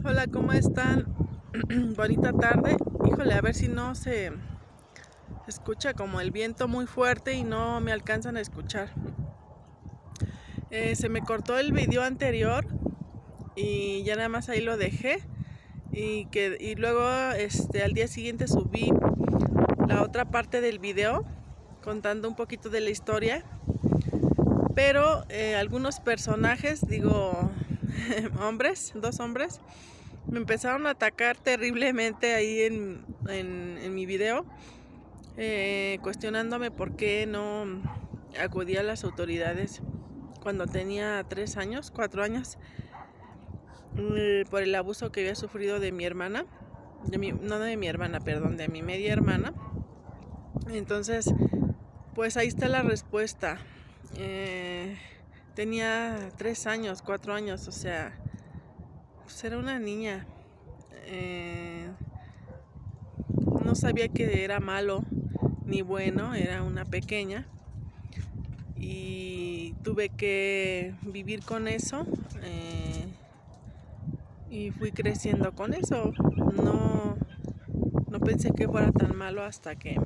Hola, ¿cómo están? Bonita tarde. Híjole, a ver si no se escucha como el viento muy fuerte y no me alcanzan a escuchar. Se me cortó el video anterior y ya nada más ahí lo dejé. Y luego al día siguiente subí la otra parte del video contando un poquito de la historia. Pero algunos personajes, digo, hombres, dos hombres, me empezaron a atacar terriblemente ahí en mi video, cuestionándome por qué no acudí a las autoridades cuando tenía 3 años, 4 años, por el abuso que había sufrido de mi hermana, no de mi hermana, perdón, de mi media hermana. Entonces, pues ahí está la respuesta. Tenía 3 años, 4 años, o sea, pues era una niña. No sabía que era malo ni bueno, era una pequeña y tuve que vivir con eso, y fui creciendo con eso. No, no pensé que fuera tan malo hasta que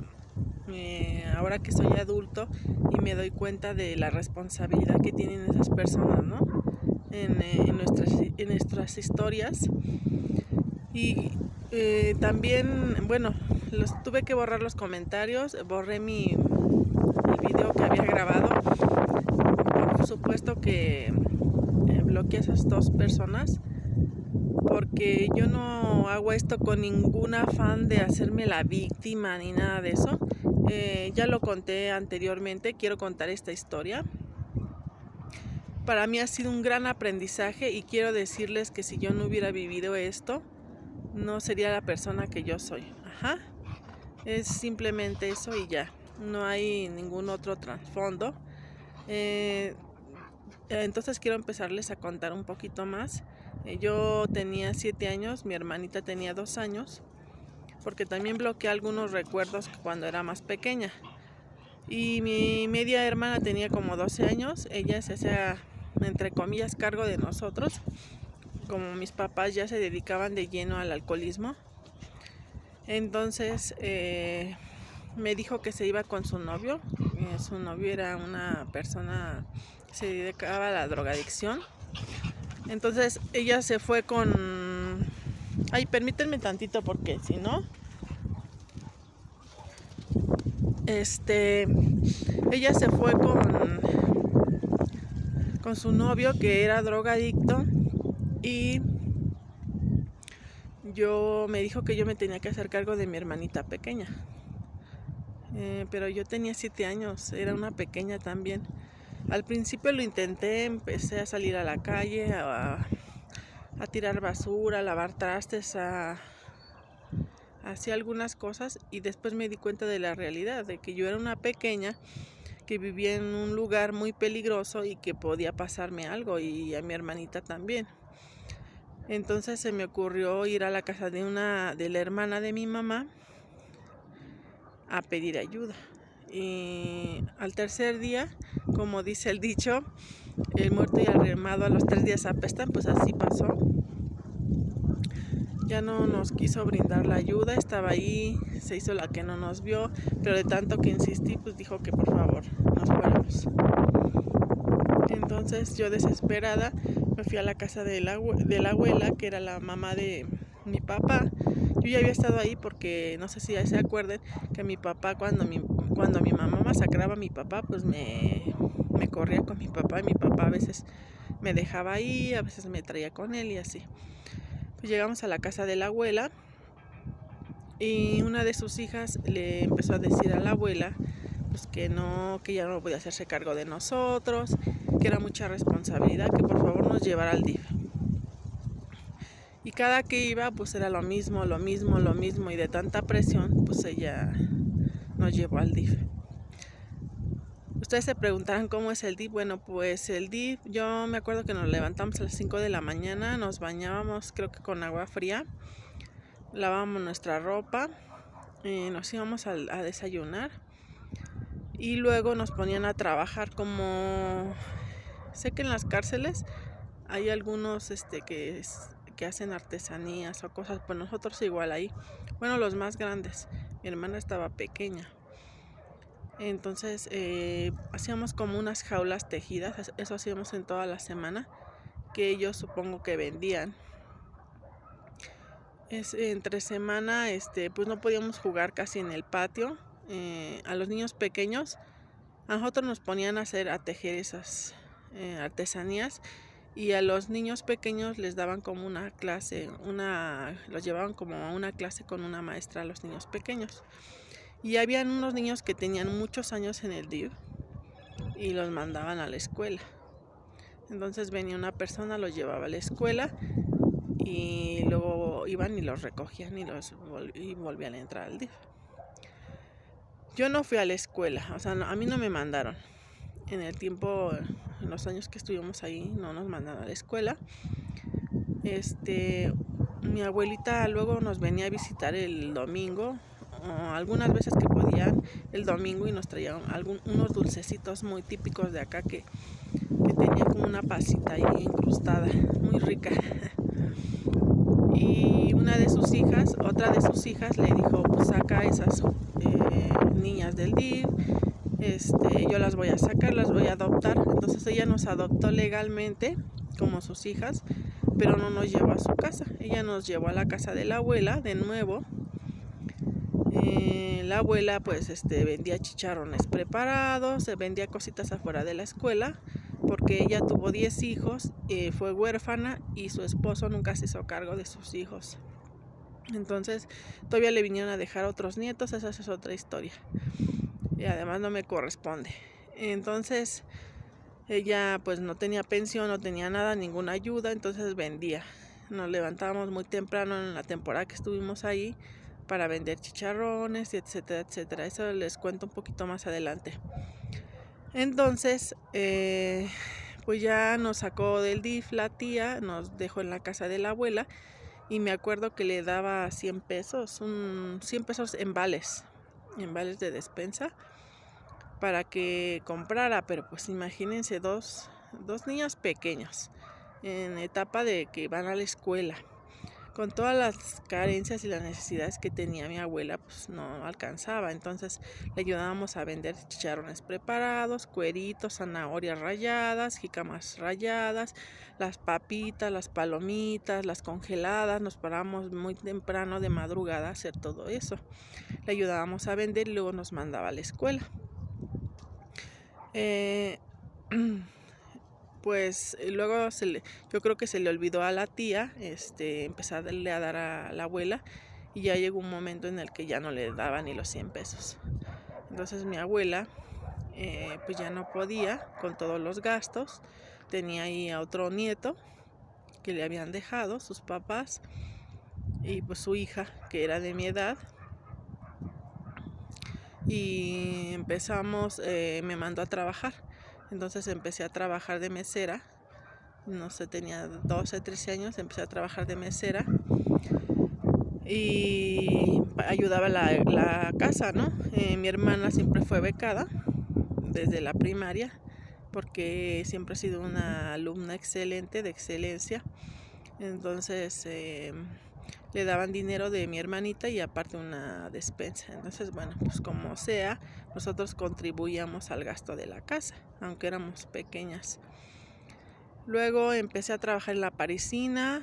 ahora que soy adulto y me doy cuenta de la responsabilidad que tienen esas personas, ¿no? En nuestras historias. Y también, bueno, tuve que borrar los comentarios, borré el video que había grabado. Por supuesto que bloqueé a esas dos personas porque yo no hago esto con ningún afán de hacerme la víctima ni nada de eso. Ya lo conté anteriormente, quiero contar esta historia. Para mí ha sido un gran aprendizaje y quiero decirles que si yo no hubiera vivido esto, no sería la persona que yo soy. Ajá. Es simplemente eso y ya. No hay ningún otro trasfondo. Entonces quiero empezarles a contar un poquito más. Yo tenía 7 años, mi hermanita tenía 2 años, porque también bloqueé algunos recuerdos cuando era más pequeña. Y mi media hermana tenía como 12 años, ella se hacía, entre comillas, cargo de nosotros, como mis papás ya se dedicaban de lleno al alcoholismo. Entonces me dijo que se iba con su novio. Su novio era una persona que se dedicaba a la drogadicción. Entonces ella se fue con... Ay, permítanme tantito porque si no... Ella se fue con su novio que era drogadicto y me dijo que yo me tenía que hacer cargo de mi hermanita pequeña. Pero yo tenía 7 años, era una pequeña también. Al principio lo intenté, empecé a salir a la calle, a tirar basura, a lavar trastes, hacía algunas cosas y después me di cuenta de la realidad, de que yo era una pequeña que vivía en un lugar muy peligroso y que podía pasarme algo y a mi hermanita también. Entonces se me ocurrió ir a la casa de la hermana de mi mamá a pedir ayuda. Y al tercer día, como dice el dicho, el muerto y arremado a los 3 días apestan, pues así pasó. Ya no nos quiso brindar la ayuda, estaba ahí, se hizo la que no nos vio, pero de tanto que insistí, pues dijo que por favor nos fuéramos. Entonces yo desesperada me fui a la casa de la abuela, que era la mamá de mi papá. Yo ya había estado ahí porque no sé si ya se acuerden que mi papá cuando mi mamá masacraba a mi papá, pues me corría con mi papá y mi papá a veces me dejaba ahí, a veces me traía con él y así. Pues llegamos a la casa de la abuela y una de sus hijas le empezó a decir a la abuela pues que no, que ya no podía hacerse cargo de nosotros, que era mucha responsabilidad, que por favor nos llevara al DIF. Y cada que iba pues era lo mismo y de tanta presión pues ella nos llevó al DIF. Ustedes se preguntarán cómo es el DIF. Bueno, pues el DIF, yo me acuerdo que nos levantamos a las 5 de la mañana, nos bañábamos creo que con agua fría, lavábamos nuestra ropa, nos íbamos a desayunar y luego nos ponían a trabajar. Como sé que en las cárceles hay algunos que hacen artesanías o cosas, pues nosotros igual ahí, bueno, los más grandes, mi hermana estaba pequeña. Entonces hacíamos como unas jaulas tejidas, eso hacíamos en toda la semana, que ellos supongo que vendían. Entre semana pues no podíamos jugar casi en el patio. A los niños pequeños, a nosotros nos ponían a tejer esas artesanías, y a los niños pequeños les daban como una clase, los llevaban como a una clase con una maestra a los niños pequeños. Y habían unos niños que tenían muchos años en el DIF y los mandaban a la escuela. Entonces venía una persona, los llevaba a la escuela y luego iban y los recogían y volvían a entrar al DIF. Yo no fui a la escuela, o sea, a mí no me mandaron. En el tiempo, en los años que estuvimos ahí, no nos mandaron a la escuela. Mi abuelita luego nos venía a visitar el domingo, o algunas veces que podían el domingo, y nos traían unos dulcecitos muy típicos de acá que tenía como una pasita ahí incrustada, muy rica. Y otra de sus hijas le dijo, pues saca esas niñas del DIF, yo las voy a sacar, las voy a adoptar. Entonces ella nos adoptó legalmente como sus hijas, pero no nos llevó a su casa, ella nos llevó a la casa de la abuela de nuevo. La abuela pues vendía chicharrones preparados, vendía cositas afuera de la escuela, porque ella tuvo 10 hijos, fue huérfana y su esposo nunca se hizo cargo de sus hijos. Entonces todavía le vinieron a dejar otros nietos, esa es otra historia. Y además no me corresponde. Entonces ella pues no tenía pensión, no tenía nada, ninguna ayuda, entonces vendía. Nos levantábamos muy temprano en la temporada que estuvimos ahí para vender chicharrones, etcétera, etcétera. Eso les cuento un poquito más adelante. Entonces, pues ya nos sacó del DIF la tía, nos dejó en la casa de la abuela, y me acuerdo que le daba 100 pesos, 100 pesos en vales de despensa para que comprara, pero pues imagínense dos niños pequeños en etapa de que van a la escuela, con todas las carencias y las necesidades que tenía mi abuela, pues no alcanzaba. Entonces le ayudábamos a vender chicharrones preparados, cueritos, zanahorias ralladas, jícamas ralladas, las papitas, las palomitas, las congeladas. Nos parábamos muy temprano de madrugada a hacer todo eso. Le ayudábamos a vender y luego nos mandaba a la escuela. Pues luego yo creo que se le olvidó a la tía empezarle a dar a la abuela, y ya llegó un momento en el que ya no le daba ni los 100 pesos. Entonces mi abuela pues ya no podía con todos los gastos. Tenía ahí a otro nieto que le habían dejado sus papás, y pues su hija que era de mi edad. Y me mandó a trabajar. Entonces empecé a trabajar de mesera, no sé, tenía 12, 13 años, empecé a trabajar de mesera y ayudaba la casa, ¿no? Mi hermana siempre fue becada desde la primaria, porque siempre ha sido una alumna excelente, de excelencia. Entonces le daban dinero de mi hermanita y aparte una despensa. Entonces, bueno, pues como sea, nosotros contribuíamos al gasto de la casa, aunque éramos pequeñas. Luego empecé a trabajar en la parisina.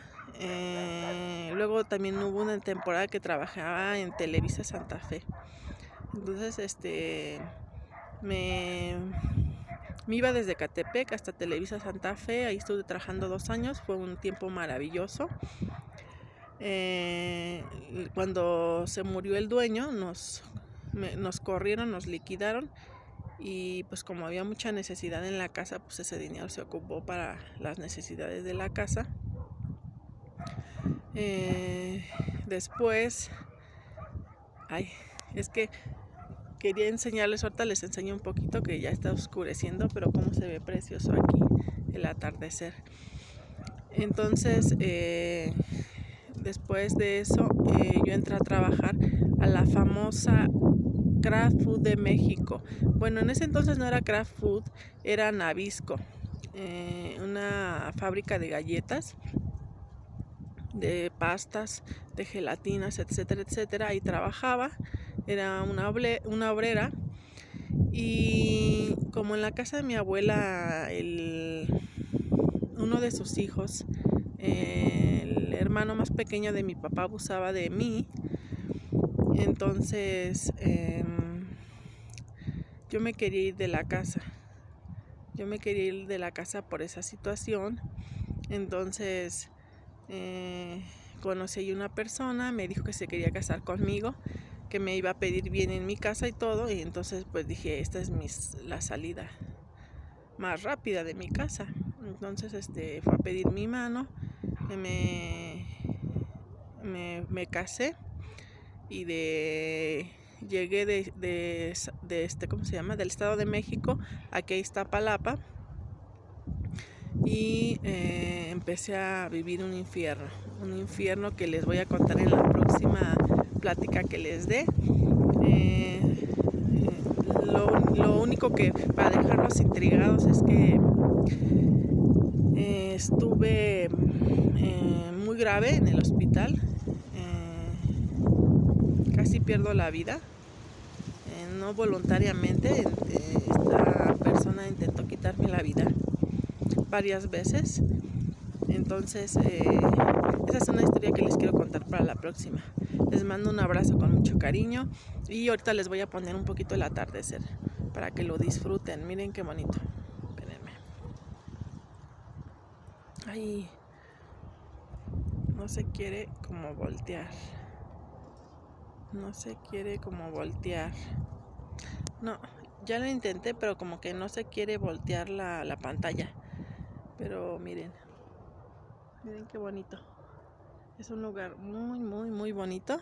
Luego también hubo una temporada que trabajaba en Televisa Santa Fe. Entonces, me iba desde Catepec hasta Televisa Santa Fe. Ahí estuve trabajando 2 años. Fue un tiempo maravilloso. Cuando se murió el dueño, nos corrieron, nos liquidaron, y pues como había mucha necesidad en la casa, pues ese dinero se ocupó para las necesidades de la casa. Después, es que quería enseñarles, ahorita les enseño un poquito, que ya está oscureciendo, pero cómo se ve precioso aquí el atardecer. Entonces, después de eso, yo entré a trabajar a la famosa Kraft Food de México. Bueno, en ese entonces no era Kraft Food, era Nabisco, una fábrica de galletas. de pastas, de gelatinas, etcétera, etcétera. Ahí trabajaba, era una obrera. Y como en la casa de mi abuela, uno de sus hijos, el hermano más pequeño de mi papá, abusaba de mí, entonces yo me quería ir de la casa. Yo me quería ir de la casa por esa situación. Entonces conocí a una persona, me dijo que se quería casar conmigo, que me iba a pedir bien en mi casa y todo. Y entonces pues dije, esta es la salida más rápida de mi casa. Entonces fue a pedir mi mano, me casé y llegué ¿cómo se llama? Del Estado de México aquí a Iztapalapa. Y empecé a vivir un infierno que les voy a contar en la próxima plática que les dé. Lo único que, para dejarlos intrigados, es que estuve muy grave en el hospital, casi pierdo la vida, no voluntariamente. Esta persona intentó quitarme la vida varias veces. Entonces esa es una historia que les quiero contar para la próxima. Les mando un abrazo con mucho cariño y ahorita les voy a poner un poquito el atardecer para que lo disfruten. Miren qué bonito. Espérenme. Ay, no se quiere como voltear. No se quiere como voltear. No, ya lo intenté, pero como que no se quiere voltear la pantalla. Pero miren qué bonito. Es un lugar muy, muy, muy bonito.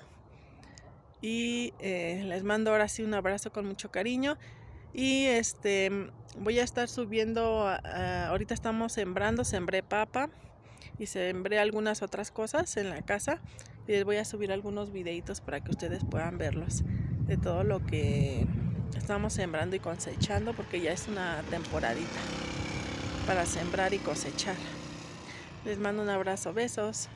Y les mando ahora sí un abrazo con mucho cariño. Y voy a estar subiendo, ahorita estamos sembré papa y sembré algunas otras cosas en la casa. Y les voy a subir algunos videitos para que ustedes puedan verlos de todo lo que estamos sembrando y cosechando, porque ya es una temporadita para sembrar y cosechar. Les mando un abrazo, besos.